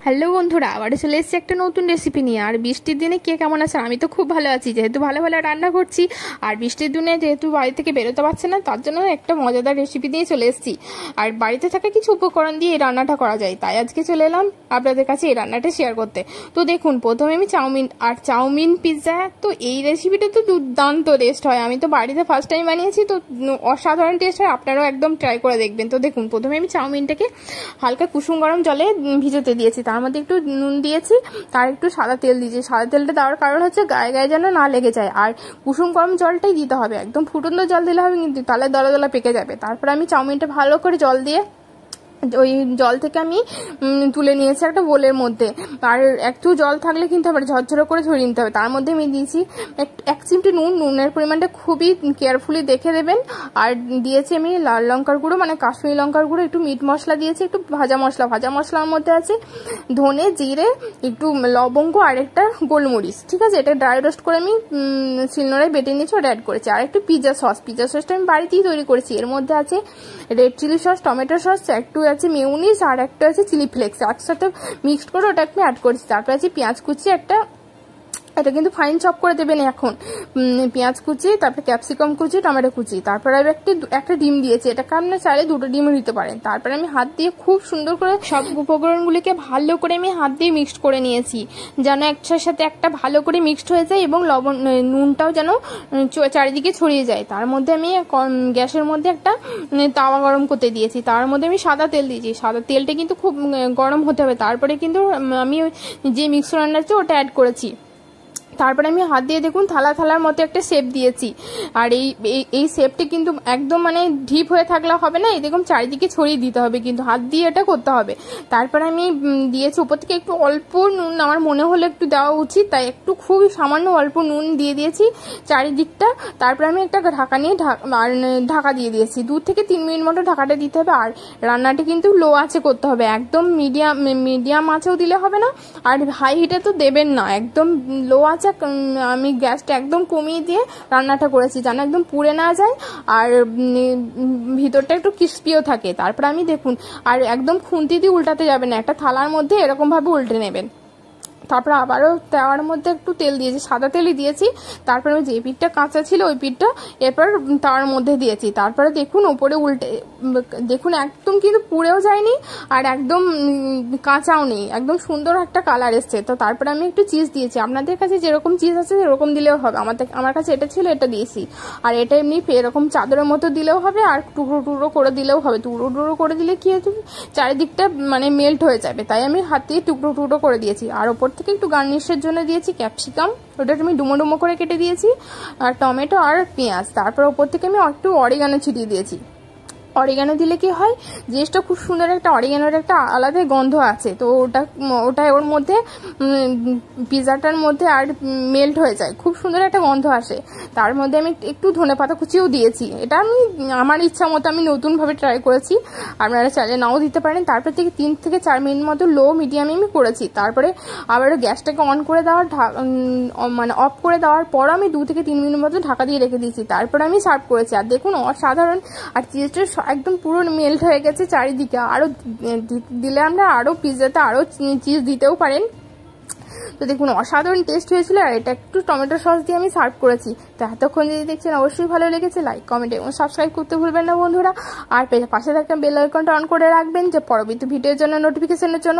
Hello বন্ধুরা, আবারও চলে এসেছি একটা নতুন রেসিপি নিয়ে। আর বৃষ্টির দিনে কে কেমন আছেন? আমি তো খুব ভালো আছি, যেহেতু ভালো ভালো রান্না করছি। আর বৃষ্টির দিনে যেহেতু বাড়ি থেকে বেরোতে পারছে না, তার জন্য একটা মজাদার রেসিপি দিয়ে চলে এসেছি। আর বাড়িতে থাকা কিছু উপকরণ দিয়ে এই রান্নাটা করা যায়, তাই আজকে চলে এলাম আপনাদের কাছে এই রান্নাটা শেয়ার করতে। তো দেখুন, প্রথমে আমি চাউমিন পিৎজা, তো এই রেসিপিটা তো দুর্দান্ত টেস্ট হয়। আমি তো বাড়িতে ফার্স্ট টাইম বানিয়েছি, তো অসাধারণ টেস্ট হয়। আপনারাও একদম ট্রাই করে দেখবেন। তো দেখুন, প্রথমে আমি চাউমিনটাকে হালকা কুসুম গরম জলে ভিজাতে দিয়েছি, তার মধ্যে একটু নুন দিয়েছি, তার একটু সাদা তেল দিয়েছি। সাদা তেলটা দেওয়ার কারণ হচ্ছে গায়ে গায়ে যেন না লেগে যায়। আর কুসুম গরম জলটাই দিতে হবে, একদম ফুটন্ত জল দিলে হবে কিন্তু, তাহলে দলা দলা পেকে যাবে। তারপর আমি চাউমিনটা ভালো করে জল দিয়ে ওই জল থেকে আমি তুলে নিয়েছি একটা বোলের মধ্যে। আর একটু জল থাকলে কিন্তু আবার ঝরঝরে করে ধরিয়ে নিতে হবে। তার মধ্যে আমি দিয়েছি এক চিমটি নুনের পরিমাণটা খুবই কেয়ারফুলি দেখে দেবেন। আর দিয়েছি আমি লাল লঙ্কার গুঁড়ো, মানে কাশ্মীরি লঙ্কার গুঁড়ো, একটু মিট মশলা দিয়েছি, একটু ভাজা মশলার মধ্যে আছে ধনে, জিরে, একটু লবঙ্গ আর একটা গোলমরিচ। ঠিক আছে, এটা ড্রাই রোস্ট করে আমি শিলনোড়ায় বেটে নিয়েছি, ওটা অ্যাড করেছি। আর একটু পিৎজা সসটা আমি বাড়িতেই তৈরি করেছি। এর মধ্যে আছে red chilli sauce, tomato sauce, একটু আছে মেয়োনিজ, আর একটা আছে চিলি ফ্লেক্স। একসাথে মিক্সড করে ওটা আমি অ্যাড করেছি। তারপর আছে পেঁয়াজ কুচি একটা, এটা কিন্তু ফাইন চপ করে দেবেন এখন। পেঁয়াজ কুচি, তারপরে ক্যাপসিকাম কুচি, টমেটো কুচি, তারপর আমি একটা ডিম দিয়েছি। এটা আপনারা চাইলে দুটো ডিমও দিতে পারেন। তারপরে আমি হাত দিয়ে খুব সুন্দর করে সব উপকরণগুলিকে ভালো করে আমি হাত দিয়ে মিক্সড করে নিয়েছি, যেন একটার সাথে একটা ভালো করে মিক্সড হয়ে যায় এবং নুনটাও যেন চারিদিকে ছড়িয়ে যায়। তার মধ্যে আমি গ্যাসের মধ্যে একটা তাওয়া গরম করতে দিয়েছি, তার মধ্যে আমি সাদা তেল দিয়েছি। সাদা তেলটা কিন্তু খুব গরম হতে হবে। তারপরে কিন্তু আমি যে মিক্সচারটা আছে ওটা অ্যাড করেছি। তারপরে আমি হাত দিয়ে দেখুন থালার মতো একটা শেপ দিয়েছি। আর এই শেপটা কিন্তু একদম মানে ঢিপ হয়ে থাকলে হবে না, এই দেখুন চারিদিকে ছড়িয়ে দিতে হবে, কিন্তু হাত দিয়ে এটা করতে হবে। তারপরে আমি দিয়েছি উপর থেকে একটু অল্প নুন, আমার মনে হলো একটু দেওয়া উচিত, তাই একটু খুবই সামান্য অল্প নুন দিয়ে দিয়েছি চারিদিকটা। তারপরে আমি একটা ঢাকা নিয়ে ঢাকা দিয়ে দিয়েছি। 2 থেকে 3 মিনিট মতো ঢাকাটা দিতে হবে। আর রান্নাটা কিন্তু লো আঁচে করতে হবে, একদম মিডিয়াম আঁচেও দিলে হবে না, আর হাই হিটে তো দেবেন না, একদম লো আঁচে। আমি গ্যাসটা একদম কমিয়ে দিয়ে রান্নাটা করেছি, যেন একদম পুড়ে না যায় আর ভিতরটা একটু ক্রিস্পিও থাকে। তারপর আমি দেখুন, আর একদম খুন্তি দিয়ে উল্টাতে যাবেন না, একটা থালার মধ্যে এরকম ভাবে উল্টে নেবেন। তারপর আবারও তাওয়ার মধ্যে একটু তেল দিয়েছি, সাদা তেলই দিয়েছি। তারপরে আমি যে পিঠটা কাঁচা ছিল ওই পিঠটা এরপর তাওয়ার মধ্যে দিয়েছি। তারপরে দেখুন ওপরে উল্টে দেখুন, একদম কিন্তু পুড়েও যায়নি আর একদম কাঁচাও নেই, একদম সুন্দর একটা কালার এসছে। তো তারপরে আমি একটু চিজ দিয়েছি, আপনাদের কাছে যেরকম চিজ আছে সেরকম দিলেও হবে। আমার কাছে এটা ছিল, এটা দিয়েছি। আর এটা এমনি এরকম চাদরের মতো দিলেও হবে, আর টুকরো করে দিলেও হবে। টুকরো করে দিলে কি হচ্ছে, চারিদিকটা মানে মেল্ট হয়ে যাবে, তাই আমি হাত দিয়ে টুকরো করে দিয়েছি। আর ওপর থেকে একটু গার্নিশের জন্য দিয়েছি ক্যাপসিকাম, ওটা আমি ডুমো করে কেটে দিয়েছি, আর টমেটো আর পেঁয়াজ। তারপর ওপর থেকে আমি একটু অরিগানো ছিটিয়ে দিয়েছি। অরিগানো দিলে কি হয়, জিনিসটা খুব সুন্দর, একটা অরিগানোর একটা আলাদা গন্ধ আছে, তো ওটা ওর মধ্যে পিৎজাটার মধ্যে আর মেল্ট হয়ে যায়, খুব সুন্দর একটা গন্ধ আসে। তার মধ্যে আমি একটু ধনেপাতা কুচিও দিয়েছি। এটা আমি আমার ইচ্ছা মতো আমি নতুনভাবে ট্রাই করেছি, আপনারা চাইলে নাও দিতে পারেন। তারপর থেকে 3 থেকে 4 মিনিট মতো লো মিডিয়ামে আমি করেছি। তারপরে আবারও গ্যাসটাকে অন করে দেওয়ার মানে অফ করে দেওয়ার পর আমি 2 থেকে 3 মিনিট মতো ঢাকা দিয়ে রেখে দিয়েছি। তারপরে আমি সার্ভ করেছি। আর দেখুন অসাধারণ, আর চিজটা একদম পুরো মেল্ট হয়ে গেছে চারিদিকে। আরো দিলে আমরা আরো পিৎজাতে আরো চিজ দিতেও পারেন। তো দেখুন অসাধারণ টেস্ট হয়েছিল। আর এটা একটু টমেটো সস দিয়ে আমি সার্ভ করেছি। তো এতক্ষণ যদি দেখছেন অবশ্যই ভালো লেগেছে, লাইক, কমেন্ট এবং সাবস্ক্রাইব করতে ভুলবেন না বন্ধুরা। আর পাশে থাকা বেল আইকনটা অন করে রাখবেন, যে পরবর্তী ভিডিওর জন্য নোটিফিকেশনের জন্য।